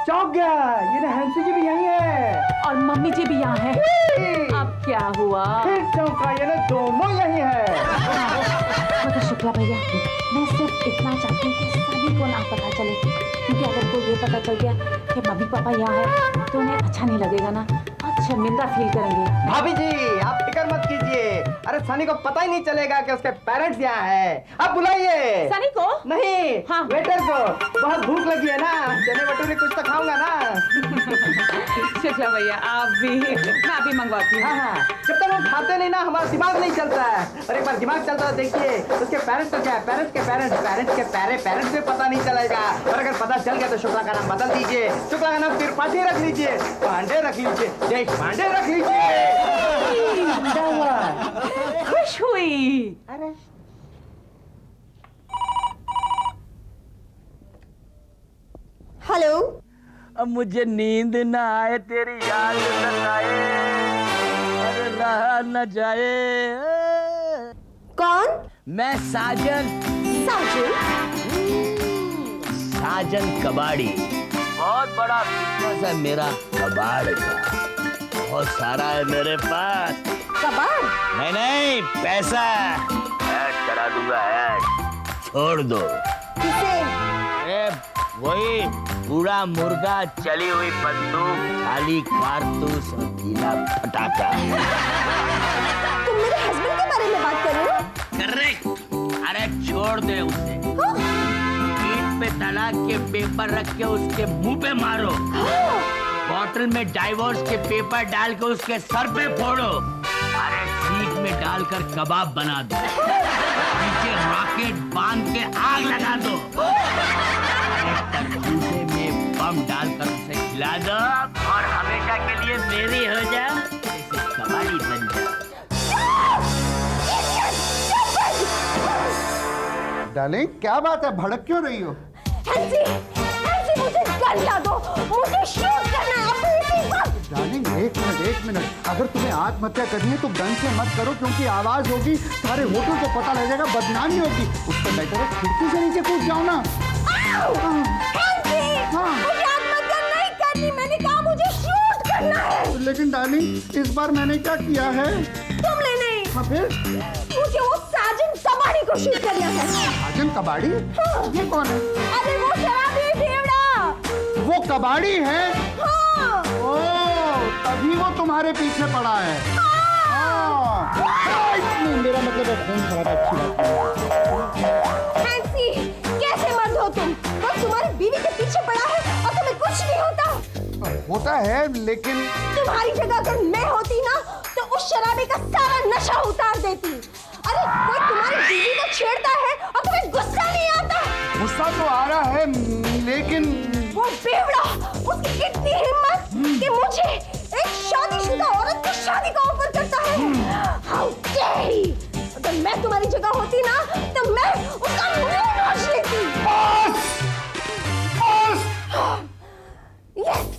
चौंक गया, ये ना हैंसी जी भी यही है और मम्मी जी भी यहाँ है। अब क्या हुआ? फिर चौंका, ये ना दोनों यही है। मगर शुक्ला भैया, मैं सिर्फ इतना चाहती हूँ कि सभी को ना पता चले, क्योंकि अगर कोई ये पता चल गया कि मम्मी पापा यहाँ है तो उन्हें अच्छा नहीं लगेगा ना, बहुत शर्मिंदा फील करेंगे। भाभी जी आप फिक्र मत कीजिए, अरे सनी को पता ही नहीं चलेगा कि उसके पेरेंट्स यहाँ हैं। आप बुलाइए। सनी को? नहीं, हाँ। वेटर को। बहुत भूख लगी है ना, चने भटूरे कुछ तो खाऊंगा ना। शुक्ला भैया आप भी, मैं अभी मंगवाती हूँ। हाँ हाँ, जब तक हम खाते नहीं ना हमारा दिमाग नहीं चलता है, और एक बार दिमाग चलता है देखिए उसके पेरेंट्स तो क्या है, पेरेंट्स के पेरेंट्स में पता नहीं चलेगा, और अगर पता चल गया तो शुक्ला का नाम बदल दीजिए, शुक्ला का नाम त्रिपाठी रख लीजिए, पांडे रख लीजिए, देश पांडे रख लीजिए। खुश हुई। अरे हेलो। अब मुझे नींद ना आए, तेरी याद सताए, अरे रहा न जाए। कौन? मैं साजन। साजन? साजन कबाड़ी। बहुत बड़ा बिजनेस है मेरा कबाड़ का, बहुत सारा है मेरे पास। कबाड़? नहीं नहीं, पैसा ऐड करा दूंगा, ऐड छोड़ दो। किसे? वही पूरा मुर्गा, चली हुई बंदूक, खाली कारतूस और गीला पटाखा। तुम मेरे हस्बैंड के बारे में बात कर रहे हो? करेक्ट। अरे छोड़ दे उसे। पीठ पे तलाक के पेपर रख के उसके मुंह पे मारो। बॉटल में डाइवोर्स के पेपर डाल के उसके सर पे फोड़ो। अरे सीख में डालकर कबाब बना दो, नीचे रॉकेट बांध के आग लगा दो, तरबूजे में बम डालकर उसे खिला दो, और हमेशा के लिए मेरी हो जा, जैसे कबाड़ी बन जा। डार्लिंग क्या बात है, भड़क क्यों रही हो? हैंसी, हैंसी मुझे गन ला दो, मुझे शूट करना है अभी इसी वक्त। डार्लिंग एक मिनट, अगर तुम्हें आत्महत्या करनी है तो गन से मत करो, क्योंकि आवाज होगी सारे होटल को पता लग जाएगा, बदनामी होगी। उससे बेटर है खिड़की से नीचे कूद जाओ ना। मुझे आत्महत्या नहीं करनी, मैंने कहा मुझे शूट करना है। लेकिन डार्लिंग इस बार मैंने क्या किया है? तुमने नहीं। हाँ फिर? मुझे वो साजन कबाड़ी को शूट करना है। साजन कबाड़ी? हाँ। ये कौन है? अरे वो शराबी भेड़ा। वो कबाड़ी है? हाँ। ओह, तभी वो तुम्हारे पीछे पड़ा है। हाँ। नहीं, मेरा मतलब है खून खराबा अच्छी बात नहीं है। हैंसी, कैसे मर्द हो तुम? बस तुम्हारी बीवी के पीछे पड़ा है और तुम्हें कुछ नहीं होता। होता है, लेकिन तुम्हारी जगह अगर मैं होती ना तो उस शराबी का सारा नशा उतार देती। अरे कोई तुम्हारी बीवी को छेड़ता है और तुम्हें गुस्सा नहीं आता? गुस्सा तो आ रहा है, लेकिन वो बेवड़ा, उसकी कितनी हिम्मत कि मुझे एक शादीशुदा औरत को शादी का ऑफर करता है। How dare he! अगर मैं तुम्हारी जगह होती ना तो मैं उसका मुंह नोच लेती। यस।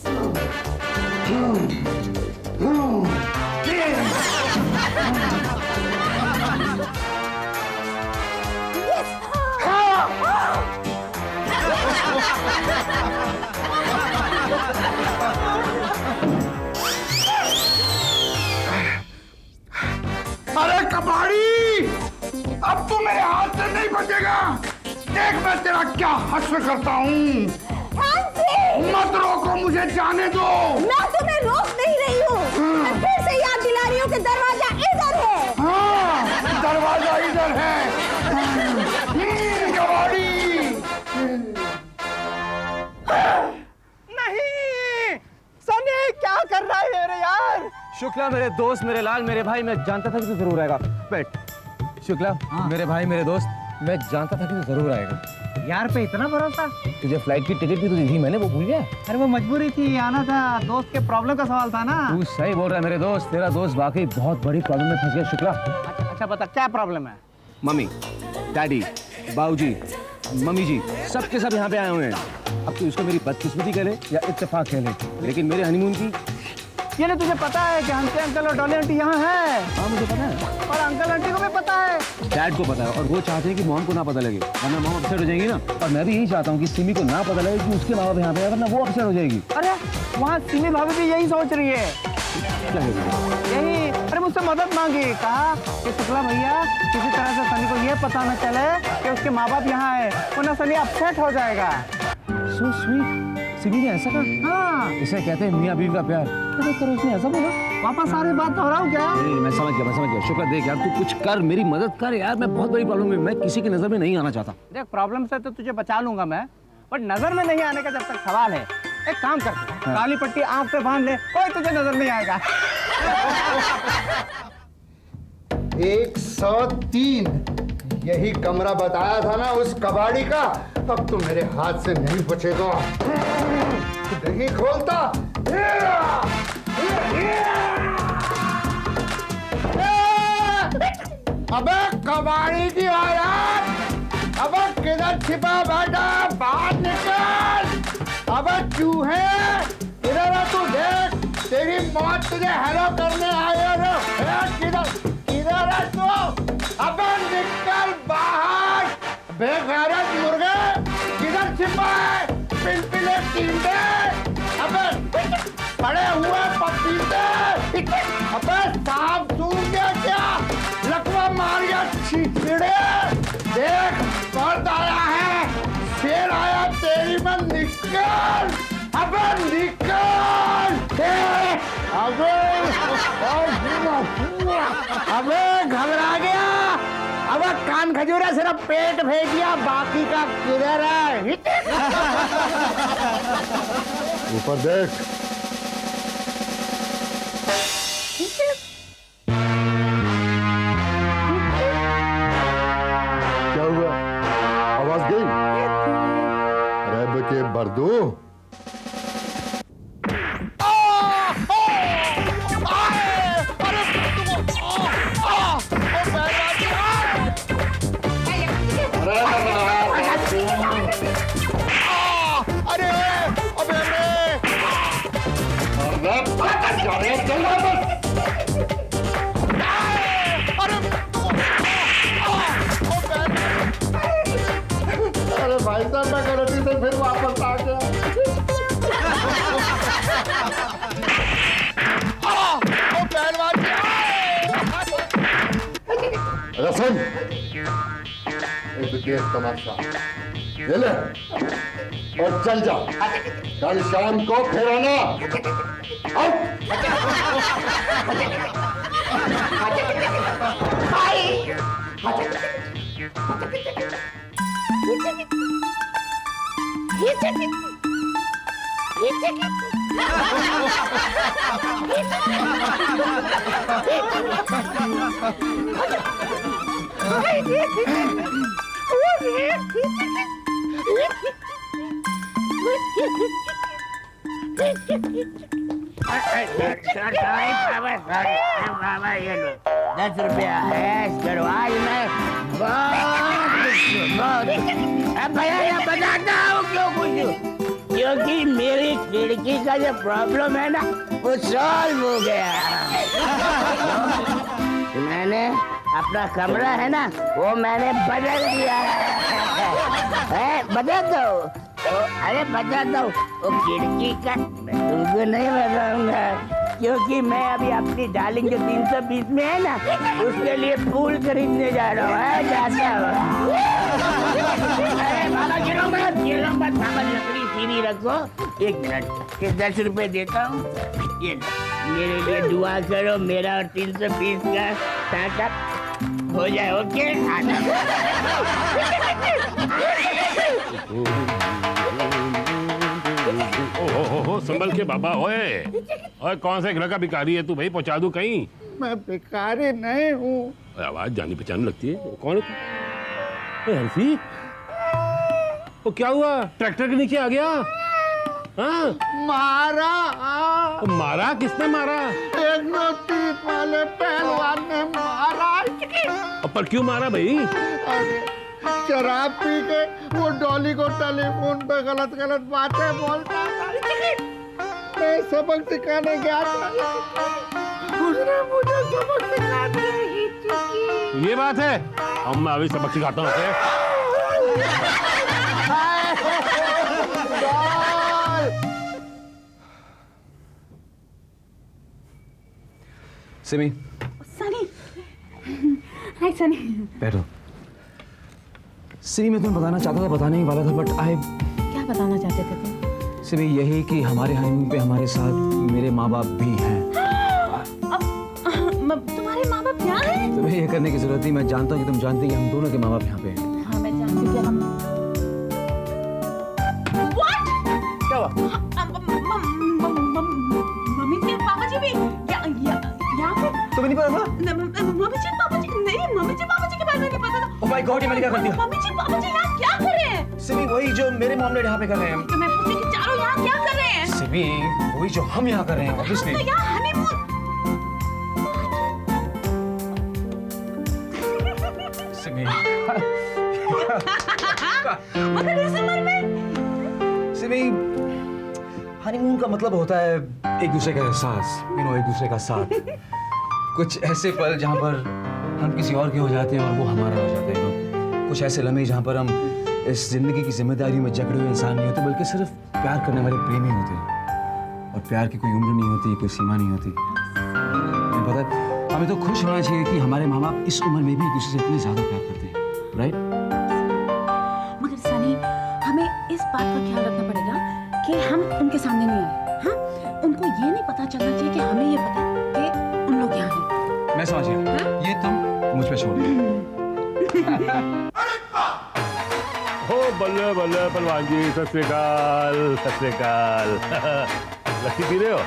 अरे कबाड़ी, अब तू मेरे हाथ से नहीं बचेगा। देख मैं तेरा क्या हश्र करता हूँ। मत रोको मुझे, जाने दो। मैं तुम्हें रोक नहीं रही हूँ, मैं फिर से याद दिला रही हूँ कि दरवाजा इधर है। हाँ, दरवाजा इधर है। कबाड़ी नहीं, सनी क्या कर रहा है मेरे यार? शुक्ला मेरे दोस्त, मेरे लाल, मेरे भाई, मैं जानता था कि तू जरूर आएगा। बैठ। शुक्ला मेरे भाई, मेरे दोस्त, मैं जानता था कि तू जरूर आएगा। यार पे इतना भरोसा? तुझे फ्लाइट की टिकट भी तो दी थी मैंने, वो भूल गया? अरे वो मजबूरी थी, आना था, दोस्त के प्रॉब्लम का सवाल था ना। तू सही बोल रहा है मेरे दोस्त, तेरा दोस्त वाकई बहुत बड़ी प्रॉब्लम में फंस गया शुक्ला। अच्छा बता क्या प्रॉब्लम है? मम्मी, डैडी, बाबूजी, मम्मी जी, सब के सब यहाँ पे आए हुए हैं। अब तू इसको मेरी बदकिस्मती कह ले या इत्तेफाक कह ले, लेकिन मेरे हनीमून की ये नहीं तुझे पता है कि हमसे अंकल और डॉली आंटी यहाँ है? हाँ मुझे पता है, और अंकल आंटी को भी पता है। डैड को पता है, और वो चाहते हैं कि मॉम को ना पता लगे, वरना मॉम अपसेट हो जाएंगी ना। और मैं भी यही चाहता हूँ कि सिमी को ना पता लगे कि उसके माँ बाप यहाँ पे है, वरना वो अपसेट हो जाएगी। अरे वहाँ सिमी भाभी भी यही सोच रही है। क्या है तुझे? यही, अरे मुझसे मदद मांगी, कहा कि शुक्ला भैया किसी तरह से सनी को ये पता न चले कि उसके माँ बाप यहाँ है, वरना सनी अपसेट हो जाएगा। So sweet, सिमी ने ऐसा कहा? हाँ, इसे कहते हैं मियाँ बीवी का प्यार। तो करो, उसने ऐसा बोला? वापस सारी बात दोहराऊं क्या? नहीं, मैं समझ गया। शुक्र, देख यार, तू कुछ कर, मेरी मदद कर यार, मैं बहुत बड़ी प्रॉब्लम में, मैं किसी की नजर में नहीं आना चाहता। देख प्रॉब्लम से तो तुझे बचा लूंगा मैं, बट नजर में नहीं आने का जब तक सवाल है, एक काम कर, काली पट्टी आंख पे बांध ले, कोई तुझे नजर नहीं आएगा। 103 यही कमरा बताया था ना उस कबाड़ी का। अब तो मेरे हाथ से नहीं बचेगा। नहीं खोलता। अबे कबाड़ी की औलाद, अबे किधर छिपा बैठा, बाहर निकल। अबे चूहे, इधर आ तू, देख तेरी मौत तुझे हेलो करने आया ना। किधर आ तू? अबे निकल बाहर, बेगैरत मुर्गे, किधर छिपा है? पिलपिले टींडे, अबे पड़े हुए पपीते, अबे सांप सूंघ गया क्या? लकवा मार गया छिछड़े। देख कौन आया है, शेर आया तेरी में, निकल, अबे निकल। अबे घबरा गया, अबे कान खजूरा, सिर्फ पेट भेज दिया, बाकी का किधर है? ऊपर देख। क्या हुआ, आवाज गई? अरे बच्चे बर्दू, अरे भाई साहब मैं गलती से फिर वापस आ गया। रसन, एक केस तमाशा ले ले और चल जा। कल शाम को फिर आना। बाबा ये लो 10 रुपया है, करो आज मैं बहुत भैया यहाँ बताता हूँ क्यों कुछ, क्योंकि मेरी खिड़की का जो प्रॉब्लम है ना वो सॉल्व हो गया। मैंने अपना कमरा है ना वो मैंने बदल दिया है, बदल दो। अरे बता दो, वो खिड़की का मैं तुमको नहीं बताऊंगा, क्योंकि मैं अभी अपनी डार्लिंग जो 320 में है ना उसके लिए फूल खरीदने जा रहा हूँ। जाता हूँ। अरे बाबा गिरो मत, बाबा लकड़ी सीधी रखो। 1 मिनट, ये 10 रुपए देता हूँ, ये लो, मेरे लिए दुआ करो, मेरा और 320 का स्टार्टअप हो जाए। ओके ओहो संभल के बाबा। ओए कौन से ग्रह का भिखारी है तू भाई, पहुंचा दूं कहीं? मैं भिखारी नहीं हूँ। आवाज जानी पहचानी लगती है। कौन है तू? हर्षी, वो क्या हुआ, ट्रैक्टर के नीचे आ गया? हाँ? मारा किसने मारा? एक नोटिस वाले पहलवान ने मारा। पर क्यों मारा भाई? शराब पी के वो डॉली को टेलीफोन पे गलत बातें बोलता था। मैं सबक सिखाने गया था, उसने मुझे सबक सिखा दिया। ये बात है, अब मैं अभी सबक सिखाता हूँ उसे। सिमी, सनी, हाय सनी। बैठो। सिमी, मैं तुम्हें बताना चाहता था, बताने ही वाला था, बट क्या बताना चाहते थे तुम? सिमी, यही कि हमारे हनीमून पे हमारे साथ मेरे माँ बाप भी हैं। तुम्हारे माँ बाप यहाँ हैं? तुम्हें ये करने की जरूरत नहीं, मैं जानता हूँ कि तुम जानती कि हम दोनों के माँ बाप यहाँ पे हैं। हाँ, मैं जानती हूँ कि हम। What? क्या हुआ? मम्मी जी और पापा जी भी यहाँ पे? तुम्हें नहीं पता था? मम्मी जी पापा जी नहीं, मम्मी जी पापा जी के बारे में नहीं पता था। ओह माय गॉड, ये मैंने क्या कर दिया? मम्मी जी पापा जी यहाँ क्या कर रहे हैं? सिमी, वही जो मेरे मामले यहाँ पे कर रहे हैं। तो मैं पूछी कि चारों यहाँ क्या कर रहे हैं? सिमी, वही जो हम यहाँ कर रहे हैं, हम ऑब्वियसली। तो यहाँ हनीमून। सिमी, मगर इस उम्र में? सिमी, हनीमून का मतलब होता है एक दूसरे का एहसास, एक दूसरे का साथ। कुछ ऐसे पल जहाँ पर हम किसी और के हो जाते हैं और वो हमारा हो जाता है। कुछ ऐसे लम्हे जहाँ पर हम इस जिंदगी की जिम्मेदारी में जकड़े हुए इंसान नहीं होते, बल्कि सिर्फ प्यार करने वाले प्रेमी होते हैं। और प्यार की कोई उम्र नहीं होती, कोई सीमा नहीं होती। तुम्हें पता है, हमें तो खुश होना चाहिए कि हमारे माँ बाप इस उम्र में भी एक दूसरे से इतने ज्यादा प्यार करते हैं, राइट? मगर सनी, हमें इस बात का ख्याल रखना पड़ेगा कि हम उनके सामने नहीं आए। हाँ, उनको ये नहीं पता चलना चाहिए कि हमें ये पता है कि उन लोग यहाँ हैं। मैं समझ गया, ये तुम मुझ पे छोड़ दो। हो बल्ले बल्ले पहलवान जी, सत श्री अकाल, सत श्री अकाल। लस्सी पी रहे हो?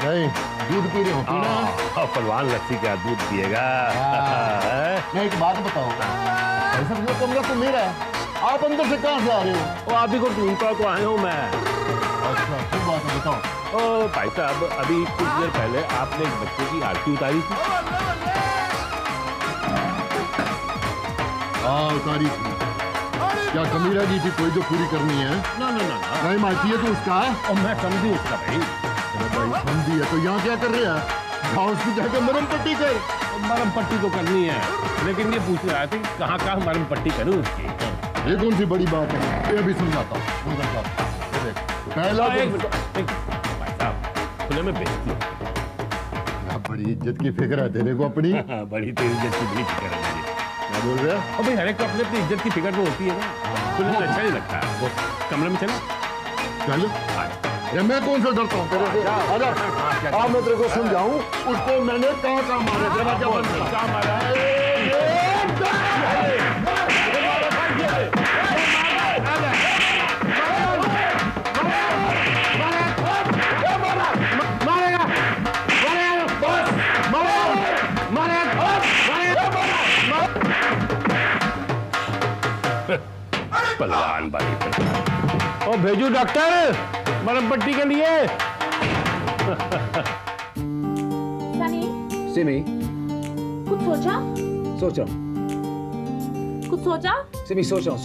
नहीं, दूध पी रहे हो, पीना? पहलवान लस्सी क्या दूध पिएगा? मैं एक बात बताऊँ, ऐसा मुझे कमरा तो मेरा है, आप अंदर से कहाँ से आ रहे हो? वो आप ही को ढूंढता तो आया हूँ मैं। अच्छा, क्या बात है, बताओ। ओ भाई साहब, अभी कुछ देर पहले आपने एक बच्चे की आरती उतारी थी। हाँ, उतारी थी। क्या कमी रह गई थी कोई जो पूरी करनी है? ना ना ना ना, नहीं मारती है तो उसका है। और मैं समझी उसका भाई। भाई समझी है तो यहाँ क्या कर रहे हैं? गाँव से जाके मरम पट्टी कर। मरम पट्टी तो करनी है, लेकिन ये पूछ रहा था कि कहाँ कहाँ मरम पट्टी करूँ उसकी। ये कौन सी बड़ी बात है? ये भी समझाता हूँ। पहला एक मिनट, भाई साहब, खुले में बेइज्जती हो। बड़ी इज्जत की फिक्र है तेरे को अपनी। बड़ी तेरी इज्जत की बड़ी फिक्र है मुझे। क्या बोल रहे हैं? और भाई हर एक को अपनी अपनी इज्जत की फिक्र तो होती है ना। खुले में अच्छा नहीं लगता है। वो कमरे में चलो। चलो। ये मैं कौन सा डरता हूँ तेरे से? आजा, अब मैं तेरे को समझाऊं। उसको मैंने कहाँ मारा? दरवाजा बंद कर। कहाँ मारा? पहलवान बाली पहलवान। ओ भेजू डॉक्टर मरम पट्टी के लिए। सनी, सिमी, कुछ सोचा? सोच रहा हूँ। कुछ सोचा? सिमी, सोच रहा हूँ।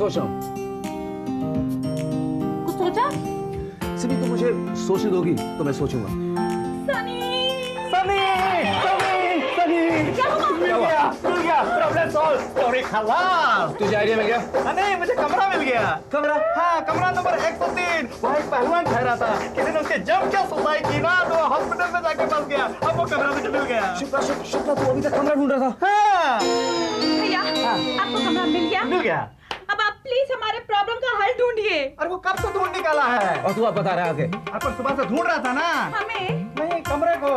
कुछ सोचा? सिमी, तुम मुझे सोचने दोगी तो मैं सोचूंगा। सनी, सनी, सनी, सनी, क्या हुआ? मिल गया, प्रॉब्लम सॉल्व, स्टोरी खलास। तुझे आइडिया मिल गया? नहीं, मुझे कमरा मिल गया। कमरा? हाँ, कमरा नंबर 103। वहाँ एक पहलवान ठहरा था, किसी ने उसके जम क्या सुसाई की ना, तो हॉस्पिटल में जाके फंस गया। अब वो कमरा मुझे मिल गया। शुक्ला, तू अभी तक कमरा ढूंढ रहा था। हाँ, भैया, आपको कमरा मिल गया? मिल गया। अब आप प्लीज हमारे प्रॉब्लम का हल ढूंढिए। अरे वो कब से ढूंढ निकाला है? और तू अब बता रहा है आगे। अपन सुबह से ढूंढ रहा था ना। हमें? नहीं, कमरे को।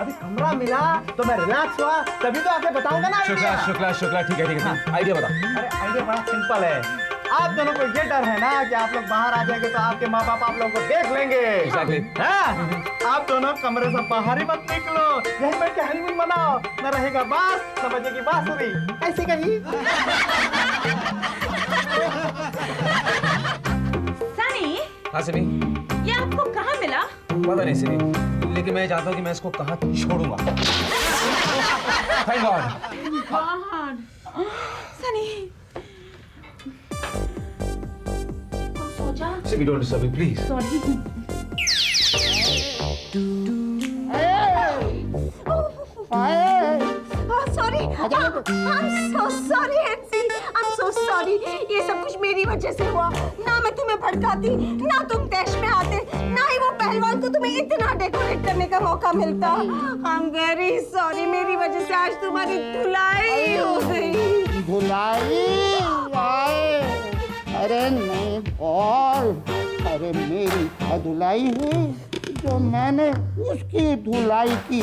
अभी कमरा मिला तो मैं रिलैक्स हुआ, तभी तो आपको बताऊंगा ना। शुक्ला, ठीक है। आइडिया बता। अरे आइडिया बड़ा सिंपल है। आप दोनों को ये डर है ना कि आप लोग बाहर आ जाएंगे तो आपके माँ बाप आप लोगों को देख लेंगे। Exactly. हाँ? आप दोनों कमरे से बाहर ही मत निकलो, यहीं बैठ के हनीमून मनाओ। न रहेगा बास, न बजेगी बांसुरी। ऐसी कही। सनी, हाँ सिमी, ये आपको कहाँ मिला? पता नहीं सिमी, लेकिन मैं चाहता हूँ कि मैं इसको कहाँ छोड़ूंगा। Thank God. सनी, कुछ सोचा? Simi, don't disturb me, please. Sorry. Sorry, I'm so sorry, Hansi, I'm so sorry. ये सब कुछ मेरी वजह से हुआ। ना मैं तुम्हें भड़काती, ना तुम तैश में आते, ना ही वो पहलवान को तुम्हें इतना डेकोरेट करने का मौका मिलता। I'm very sorry, मेरी वजह से आज तुम्हारी धुलाई हो गई। धुलाई? अरे नहीं बॉल, अरे मेरी धुलाई हुई जो मैंने उसकी धुलाई की।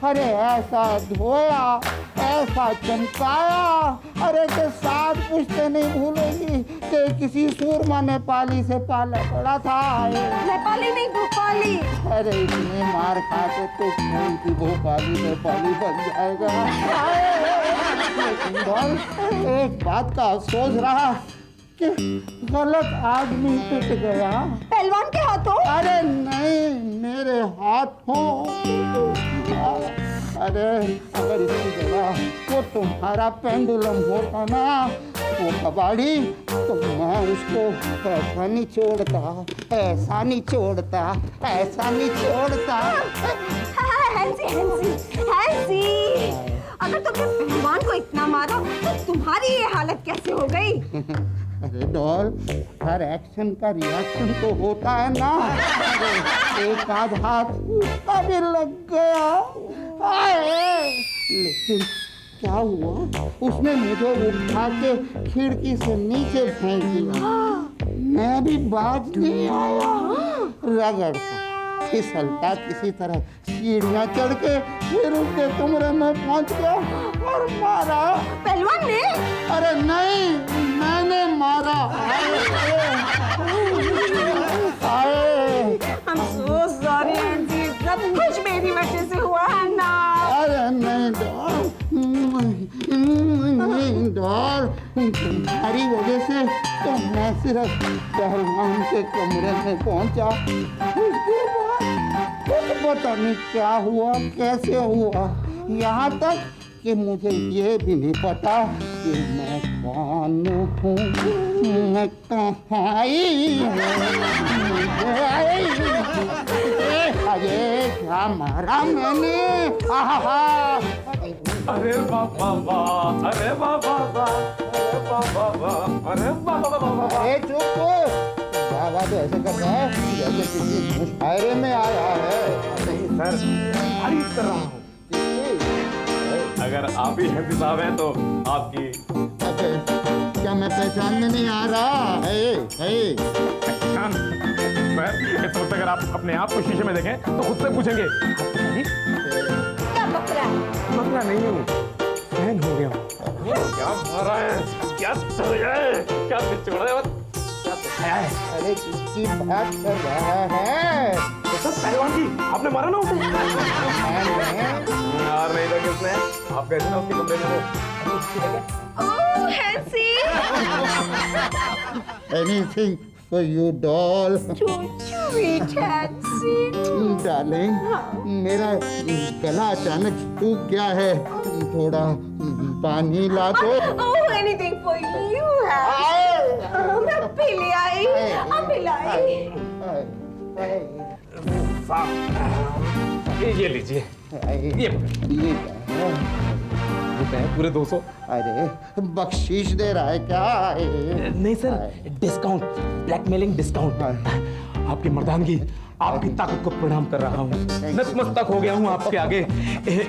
अरे ऐसा धोया, ऐसा चमकाया, अरे के साथ पूछते नहीं भूलेगी कि किसी सूरमा नेपाली से पाला पड़ा था। नेपाली नहीं, भोपाली। अरे इतने मार खाते तो कौन की भोपाली नेपाली बन जाएगा। लेकिन बॉल, एक बात का अफसोस रहा कि गलत आदमी पिट गया। पहलवान के हाथों? अरे नहीं, मेरे हाथों। अरे अगर इसकी जगह वो तुम्हारा पेंडुलम होता ना, वो कबाड़ी, तो मैं उसको ऐसा नहीं छोड़ता, ऐसा नहीं छोड़ता, ऐसा नहीं छोड़ता। हैंसी, हैंसी, हैंसी, अगर तुमने पहलवान को इतना मारा तो तुम्हारी ये हालत कैसे हो गई? अरे डॉल, हर एक्शन का रिएक्शन तो होता है ना। एक आध हाथ उसका भी लग गया। लेकिन क्या हुआ, उसने मुझे उठा के खिड़की से नीचे फेंक दिया। मैं भी बाज नहीं आया। रगड़ता फिसलता किसी तरह सीढ़ियाँ चढ़ के फिर उसके कमरे में पहुंच गया और मारा। पहलवान ने? अरे नहीं, मैंने मारा। I'm so sorry, आंटी, सब कुछ मेरी वजह से हुआ है ना। अरे नहीं डॉल, नहीं डॉल, तुम्हारी वजह से तो मैं सिर्फ पहलवान के कमरे में पहुंचा। उसके बाद कुछ पता नहीं क्या हुआ, कैसे हुआ, यहाँ तक कि मुझे ये भी नहीं पता कि मैं कौन हूँ, मैं कहाँ आई हूँ। अरे क्या मारा मैंने? अरे बाबा, अरे बाबा, अरे बाबा, अरे बाबा। अरे चुप, बाबा तो ऐसे कर रहा है जैसे किसी मुशायरे में आया है। नहीं सर, तारीफ कर रहा हूँ। अगर आप ही हैंसी साहब हैं तो आपकी। अबे क्या मैं पहचान में नहीं आ रहा है? पहचान? सर, इस वक्त अगर आप अपने आप को शीशे में देखें तो खुद से पूछेंगे क्या बक रहा है? बकरा नहीं हूँ, फैन हो गया हूँ। क्या मारा है, क्या चल गया है, क्या बिचौड़ा है, क्या दिखाया है? अरे किसकी बात कर रहा है? तो पहलवान जी, आपने मारा ना उसे? यार नहीं तो किसने? आप गए थे ना उसके कमरे में वो। Oh Hansie. Anything for you, doll. Sweet Hansie. Darling, मेरा गला अचानक सूख गया है, थोड़ा पानी ला दो। Oh, anything for you है। मैं पी ले आई, अब पिलाई। ये लीजिए, ये रुपए पूरे 200। अरे बख्शीश दे रहा है क्या? नहीं सर, डिस्काउंट, ब्लैकमेलिंग डिस्काउंट। आपकी मर्दानगी, आपकी ताकत को प्रणाम कर रहा हूँ। नतमस्तक हो गया हूँ आपके आगे,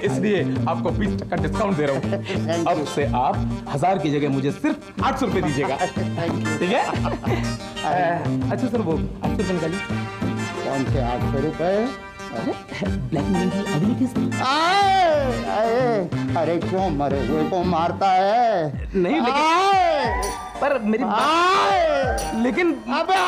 इसलिए आपको 20% डिस्काउंट दे रहा हूँ। अब से आप 1000 की जगह मुझे सिर्फ 800 रुपए दीजिएगा, ठीक है? अच्छा सर, वो 800 रुपए निकालिए। कौन से 800 रुपए? ब्लैकमेलिंग की अगली किस्त। अरे क्यों मरे हुए को मारता है? नहीं पर मेरी लेकिन अबे